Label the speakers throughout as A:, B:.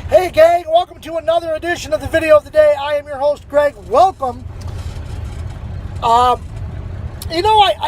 A: Hey gang, welcome to another edition of the video of the day. I am your host, Greg. Welcome. I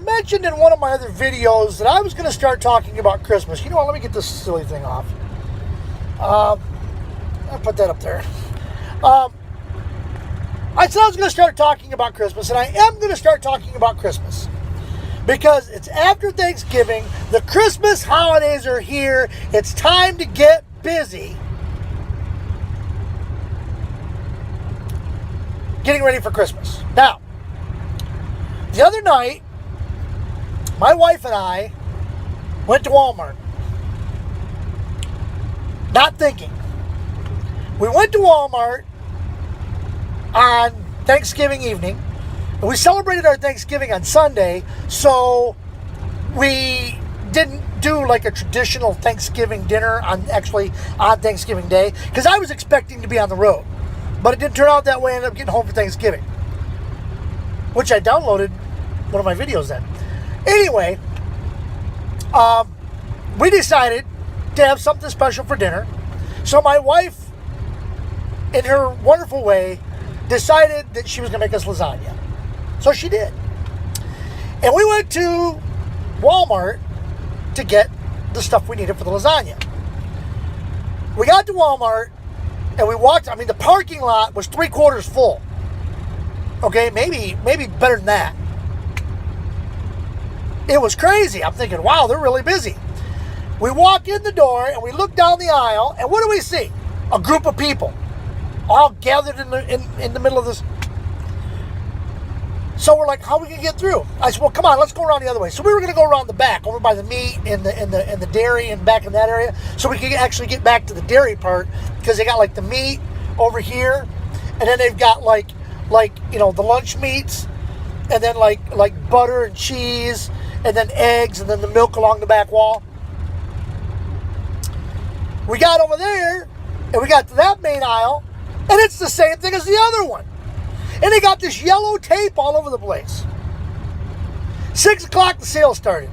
A: mentioned in one of my other videos that I was going to start talking about Christmas. You know what, let me get this silly thing off. I'll put that up there. I said I was going to start talking about Christmas, and I am going to start talking about Christmas. Because it's after Thanksgiving, the Christmas holidays are here, it's time to get busy. Getting ready for Christmas. Now, the other night, my wife and I went to Walmart. Not thinking. We went to Walmart on Thanksgiving evening. And we celebrated our Thanksgiving on Sunday, so we didn't do like a traditional Thanksgiving dinner on Thanksgiving Day, because I was expecting to be on the road. But it didn't turn out that way. I ended up getting home for Thanksgiving, which I downloaded one of my videos then. Anyway, we decided to have something special for dinner. So my wife, in her wonderful way, decided that she was going to make us lasagna. So she did. And we went to Walmart to get the stuff we needed for the lasagna. We got to Walmart and we walked. I mean, the parking lot was 3/4 full. Okay, maybe better than that. It was crazy. I'm thinking, wow, they're really busy. We walk in the door and we look down the aisle, and what do we see? A group of people all gathered in the middle of this. So we're like, how are we gonna get through? I said, well, come on, let's go around the other way. So we were gonna go around the back, over by the meat and the dairy and back in that area, so we could actually get back to the dairy part, because they got like the meat over here, and then they've got like the lunch meats, and then like butter and cheese, and then eggs, and then the milk along the back wall. We got over there, and we got to that main aisle, and it's the same thing as the other one. And they got this yellow tape all over the place. 6 o'clock, the sale started.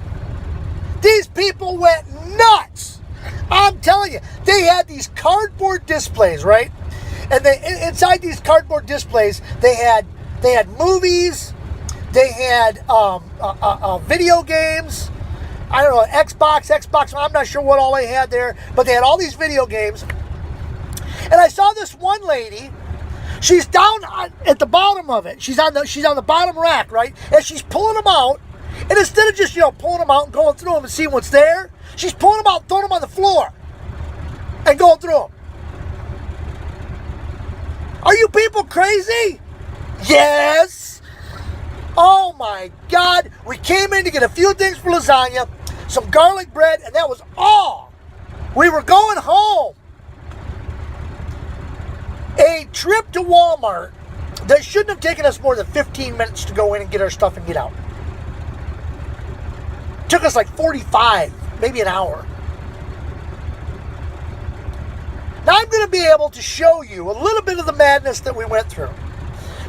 A: These people went nuts. I'm telling you, they had these cardboard displays, right? And inside these cardboard displays, they had movies, they had video games. I don't know, Xbox. I'm not sure what all they had there, but they had all these video games. And I saw this one lady. She's down at the bottom of it. She's on the bottom rack, right? And she's pulling them out. And instead of just, pulling them out and going through them and seeing what's there, she's pulling them out, throwing them on the floor, and going through them. Are you people crazy? Yes. Oh my God. We came in to get a few things for lasagna, some garlic bread, and that was all. We were going home. A trip to Walmart that shouldn't have taken us more than 15 minutes to go in and get our stuff and get out. Took us like 45, maybe an hour. Now I'm going to be able to show you a little bit of the madness that we went through,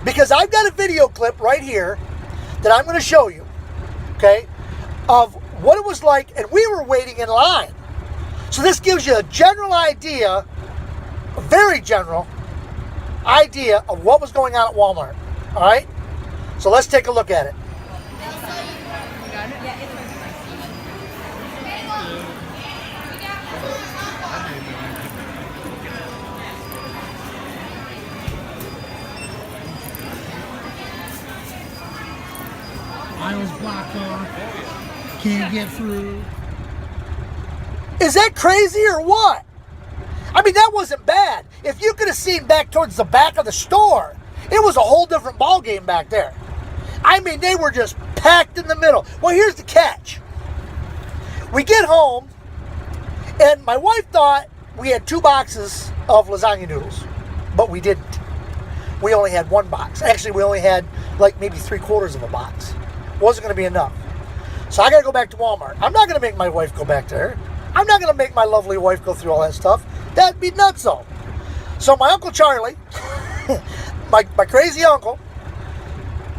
A: because I've got a video clip right here that I'm going to show you, okay, of what it was like, and we were waiting in line. So this gives you a general idea, a very general idea of what was going on at Walmart. All right, so let's take a look at it.
B: Aisles blocked off. Can't get through.
A: Is that crazy or what? I mean, that wasn't bad. If you could have seen back towards the back of the store, it was a whole different ball game back there. I mean, they were just packed in the middle. Well, here's the catch. We get home, and my wife thought we had 2 boxes of lasagna noodles, but we didn't. We only had 1 box. Actually, we only had like maybe 3/4 of a box. Wasn't going to be enough. So I got to go back to Walmart. I'm not going to make my wife go back there. I'm not going to make my lovely wife go through all that stuff. That'd be nuts, though. So my Uncle Charlie, my crazy uncle,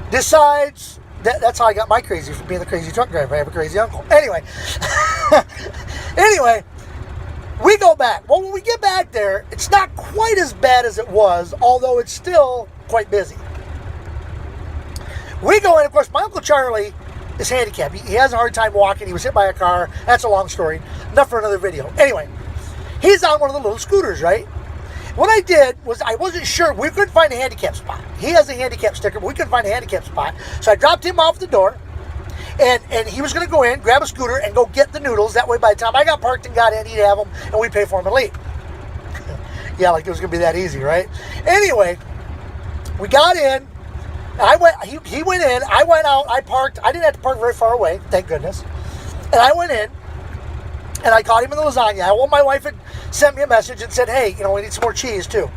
A: decides that's how I got my crazy, from being the crazy truck driver. I have a crazy uncle. Anyway, We go back. Well, when we get back there, it's not quite as bad as it was, although it's still quite busy. We go in, of course, my Uncle Charlie is handicapped. He has a hard time walking. He was hit by a car. That's a long story. Enough for another video. Anyway, he's on one of the little scooters, right? What I did was I wasn't sure. We couldn't find a handicap spot. He has a handicap sticker, but we couldn't find a handicap spot. So I dropped him off the door, and he was going to go in, grab a scooter, and go get the noodles. That way, by the time I got parked and got in, he'd have them, and we'd pay for them and leave. Yeah, like it was going to be that easy, right? Anyway, we got in. I went. He went in. I went out. I parked. I didn't have to park very far away, thank goodness. And I went in, and I caught him in the lasagna. Well, my wife had sent me a message and said, "Hey, we need some more cheese too."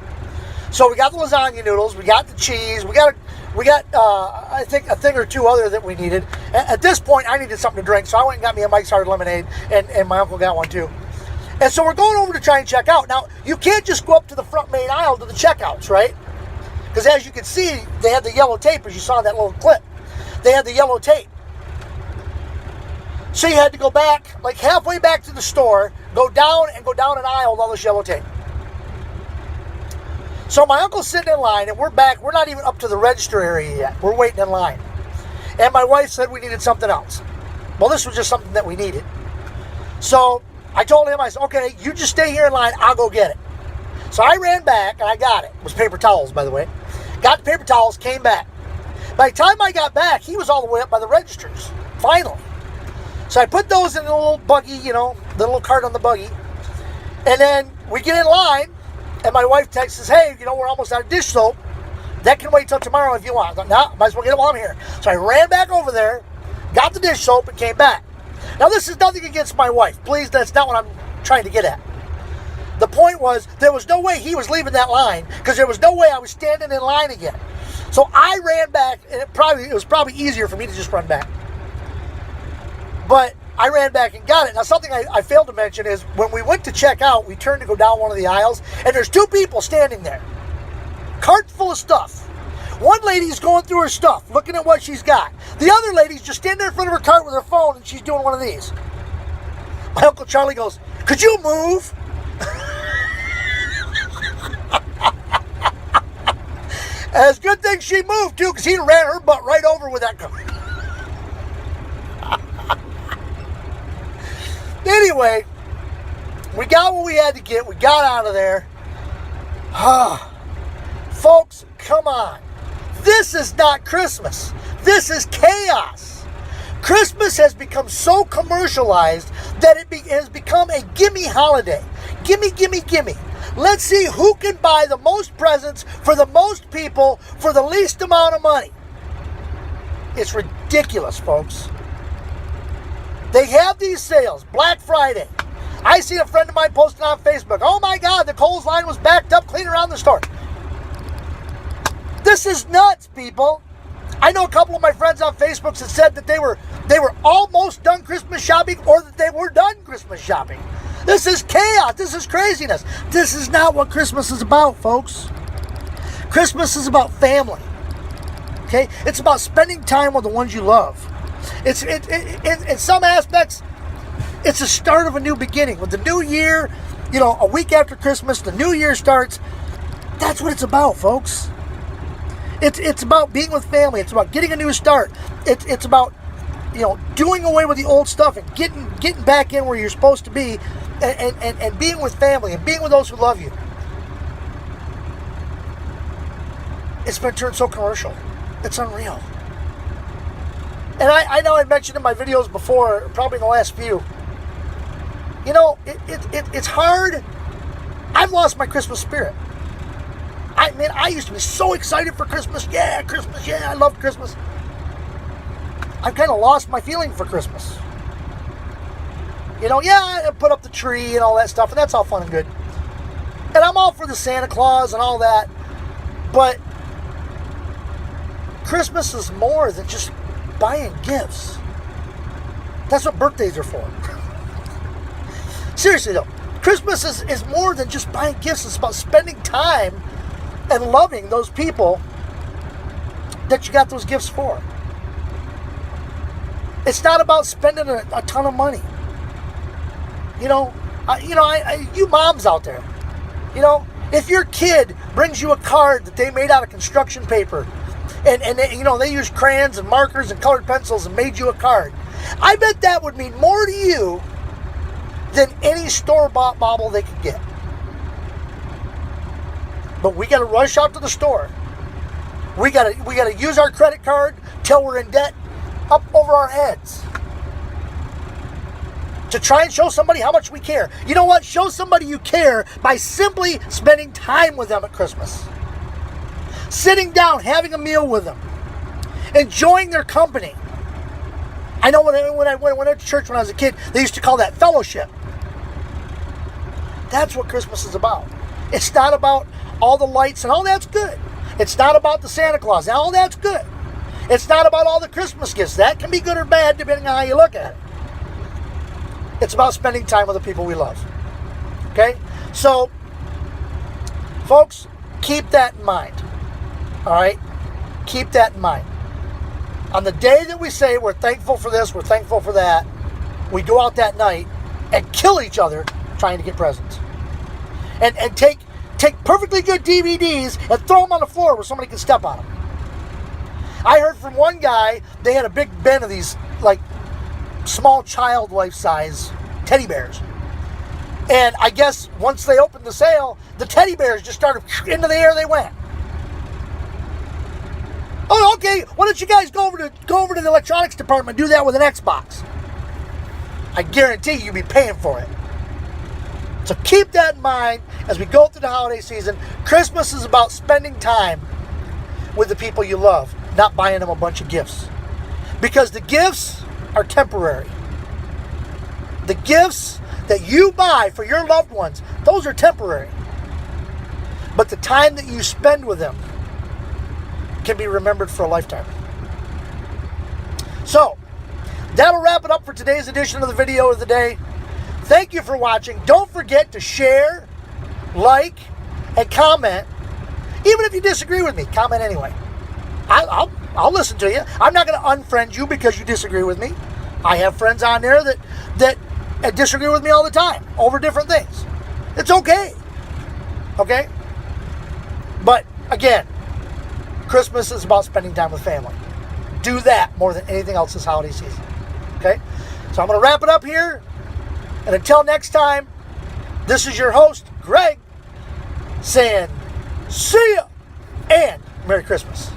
A: So we got the lasagna noodles. We got the cheese. We got I think a thing or two other that we needed. At this point, I needed something to drink, so I went and got me a Mike's Hard Lemonade, and my uncle got one too. And so we're going over to try and check out. Now, you can't just go up to the front main aisle to the checkouts, right? Because as you can see, they had the yellow tape, as you saw in that little clip. They had the yellow tape. So you had to go back, like halfway back to the store, go down an aisle with all this yellow tape. So my uncle's sitting in line, and we're back. We're not even up to the register area yet. We're waiting in line. And my wife said we needed something else. Well, this was just something that we needed. So I told him, I said, okay, you just stay here in line. I'll go get it. So I ran back, and I got it. It was paper towels, by the way. Got the paper towels, came back. By the time I got back, he was all the way up by the registers, finally. So I put those in the little buggy, the little cart on the buggy. And then we get in line, and my wife texts us, hey, we're almost out of dish soap. That can wait till tomorrow if you want. I thought, no, might as well get it while I'm here. So I ran back over there, got the dish soap, and came back. Now, this is nothing against my wife. Please, that's not what I'm trying to get at. The point was, there was no way he was leaving that line, because there was no way I was standing in line again. So I ran back, and it was probably easier for me to just run back. But I ran back and got it. Now, something I failed to mention is when we went to check out, we turned to go down one of the aisles, and there's two people standing there. Cart full of stuff. One lady's going through her stuff, looking at what she's got. The other lady's just standing there in front of her cart with her phone, and she's doing one of these. My Uncle Charlie goes, could you move? And it's a good thing she moved, too, because he ran her butt right over with that cart. Anyway, we got what we had to get. We got out of there. Folks, come on. This is not Christmas. This is chaos. Christmas has become so commercialized that it has become a gimme holiday. Gimme, gimme, gimme. Let's see who can buy the most presents for the most people for the least amount of money. It's ridiculous, folks. They have these sales, Black Friday. I see a friend of mine posting on Facebook, oh my God, the Kohl's line was backed up clean around the store. This is nuts, people. I know a couple of my friends on Facebook that said that they were almost done Christmas shopping or that they were done Christmas shopping. This is chaos. This is craziness. This is not what Christmas is about, folks. Christmas is about family. Okay? It's about spending time with the ones you love. In some aspects, it's the start of a new beginning. With the new year, a week after Christmas, the new year starts. That's what it's about, folks. It's about being with family. It's about getting a new start. It's about, doing away with the old stuff and getting back in where you're supposed to be and being with family and being with those who love you. It's been turned so commercial. It's unreal. And I know I mentioned in my videos before, probably in the last few, it's hard. I've lost my Christmas spirit. I used to be so excited for Christmas. Yeah, Christmas. Yeah, I loved Christmas. I've kind of lost my feeling for Christmas. I put up the tree and all that stuff, and that's all fun and good. And I'm all for the Santa Claus and all that. But Christmas is more than just buying gifts. That's what birthdays are for. Seriously though, Christmas is more than just buying gifts. It's about spending time and loving those people that you got those gifts for. It's not about spending a ton of money. You moms out there, if your kid brings you a card that they made out of construction paper, and they use crayons and markers and colored pencils and made you a card, I bet that would mean more to you than any store-bought bauble they could get. But we got to rush out to the store. We got to use our credit card till we're in debt up over our heads to try and show somebody how much we care. You know what? Show somebody you care by simply spending time with them at Christmas. Sitting down, having a meal with them. Enjoying their company. I know when I went to church when I was a kid, they used to call that fellowship. That's what Christmas is about. It's not about all the lights and all that's good. It's not about the Santa Claus and all that's good. It's not about all the Christmas gifts. That can be good or bad depending on how you look at it. It's about spending time with the people we love. Okay? So, folks, keep that in mind. All right? Keep that in mind. On the day that we say we're thankful for this, we're thankful for that, we go out that night and kill each other trying to get presents. And take perfectly good DVDs and throw them on the floor where somebody can step on them. I heard from one guy, they had a big bin of these, like, small child life-size teddy bears. And I guess once they opened the sale, the teddy bears just started into the air they went. Oh, okay, why don't you guys go over to the electronics department and do that with an Xbox? I guarantee you'll be paying for it. So keep that in mind as we go through the holiday season. Christmas is about spending time with the people you love, not buying them a bunch of gifts. Because the gifts are temporary. The gifts that you buy for your loved ones, those are temporary. But the time that you spend with them can be remembered for a lifetime. So, that'll wrap it up for today's edition of the video of the day. Thank you for watching. Don't forget to share, like, and comment. Even if you disagree with me, comment anyway. I'll listen to you. I'm not going to unfriend you because you disagree with me. I have friends on there that disagree with me all the time over different things. It's okay. Okay? But, again, Christmas is about spending time with family. Do that more than anything else this holiday season. Okay? So I'm going to wrap it up here. And until next time, this is your host, Greg, saying see ya and Merry Christmas.